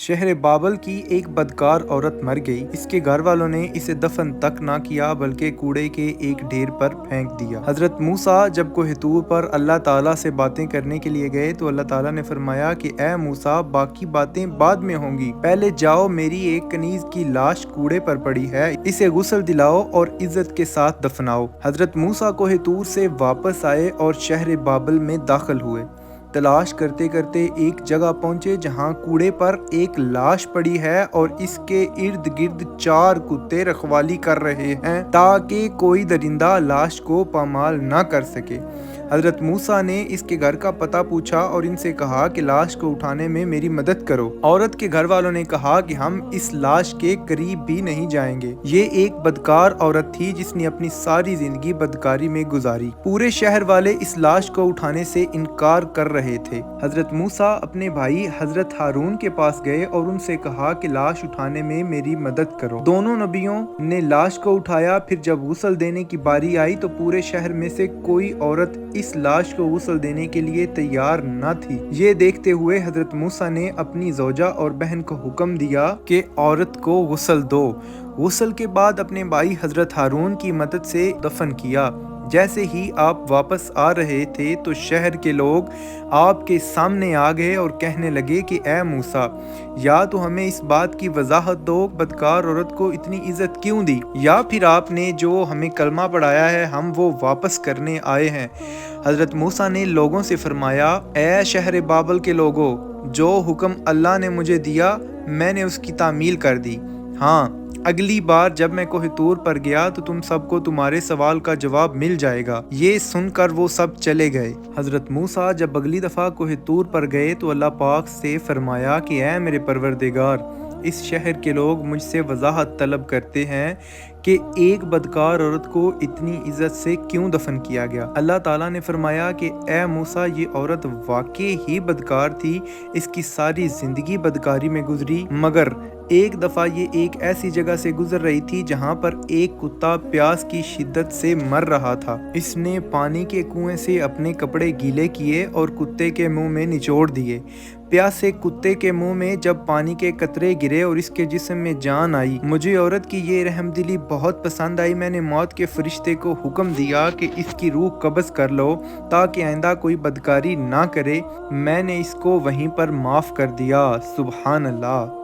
شہر بابل کی ایک بدکار عورت مر گئی۔ اس کے گھر والوں نے اسے دفن تک نہ کیا بلکہ کوڑے کے ایک ڈھیر پر پھینک دیا۔ حضرت موسیٰ جب کوہ طور پر اللہ تعالیٰ سے باتیں کرنے کے لیے گئے تو اللہ تعالیٰ نے فرمایا کہ اے موسیٰ، باقی باتیں بعد میں ہوں گی، پہلے جاؤ، میری ایک کنیز کی لاش کوڑے پر پڑی ہے، اسے غسل دلاؤ اور عزت کے ساتھ دفناؤ۔ حضرت موسیٰ کوہ طور سے واپس آئے اور شہر بابل میں داخل ہوئے۔ تلاش کرتے کرتے ایک جگہ پہنچے جہاں کوڑے پر ایک لاش پڑی ہے اور اس کے ارد گرد 4 کتے رکھوالی کر رہے ہیں تاکہ کوئی درندہ لاش کو پامال نہ کر سکے۔ حضرت موسیٰ نے اس کے گھر کا پتہ پوچھا اور ان سے کہا کہ لاش کو اٹھانے میں میری مدد کرو۔ عورت کے گھر والوں نے کہا کہ ہم اس لاش کے قریب بھی نہیں جائیں گے۔ یہ ایک بدکار عورت تھی جس نے اپنی ساری زندگی بدکاری میں گزاری۔ پورے شہر والے اس لاش کو اٹھانے سے انکار کر رہے تھے۔ حضرت موسیٰ اپنے بھائی حضرت ہارون کے پاس گئے اور ان سے کہا کہ لاش اٹھانے میں میری مدد کرو۔ دونوں نبیوں نے لاش کو اٹھایا۔ پھر جب غسل دینے کی باری آئی تو پورے شہر میں سے کوئی عورت اس لاش کو غسل دینے کے لیے تیار نہ تھی۔ یہ دیکھتے ہوئے حضرت موسیٰ نے اپنی زوجہ اور بہن کو حکم دیا کہ عورت کو غسل دو۔ غسل کے بعد اپنے بھائی حضرت ہارون کی مدد سے دفن کیا۔ جیسے ہی آپ واپس آ رہے تھے تو شہر کے لوگ آپ کے سامنے آ گئے اور کہنے لگے کہ اے موسیٰ، یا تو ہمیں اس بات کی وضاحت دو بدکار عورت کو اتنی عزت کیوں دی، یا پھر آپ نے جو ہمیں کلمہ پڑھایا ہے ہم وہ واپس کرنے آئے ہیں۔ حضرت موسیٰ نے لوگوں سے فرمایا، اے شہر بابل کے لوگوں، جو حکم اللہ نے مجھے دیا میں نے اس کی تعمیل کر دی۔ ہاں، اگلی بار جب میں کوہ طور پر گیا تو تم سب کو تمہارے سوال کا جواب مل جائے گا۔ یہ سن کر وہ سب چلے گئے۔ حضرت موسیٰ جب اگلی دفعہ کوہ طور پر گئے تو اللہ پاک سے فرمایا کہ اے میرے پروردگار، اس شہر کے لوگ مجھ سے وضاحت طلب کرتے ہیں کہ ایک بدکار عورت کو اتنی عزت سے کیوں دفن کیا گیا۔ اللہ تعالیٰ نے فرمایا کہ اے موسیٰ، یہ عورت واقعی ہی بدکار تھی، اس کی ساری زندگی بدکاری میں گزری، مگر ایک دفعہ یہ ایک ایسی جگہ سے گزر رہی تھی جہاں پر ایک کتا پیاس کی شدت سے مر رہا تھا۔ اس نے پانی کے کنویں سے اپنے کپڑے گیلے کیے اور کتے کے منہ میں نچوڑ دیے۔ پیاسے کتے کے منہ میں جب پانی کے قطرے گرے اور اس کے جسم میں جان آئی، مجھے عورت کی یہ رحم دلی بہت پسند آئی۔ میں نے موت کے فرشتے کو حکم دیا کہ اس کی روح قبض کر لو تاکہ آئندہ کوئی بدکاری نہ کرے۔ میں نے اس کو وہیں پر معاف کر دیا۔ سبحان اللہ۔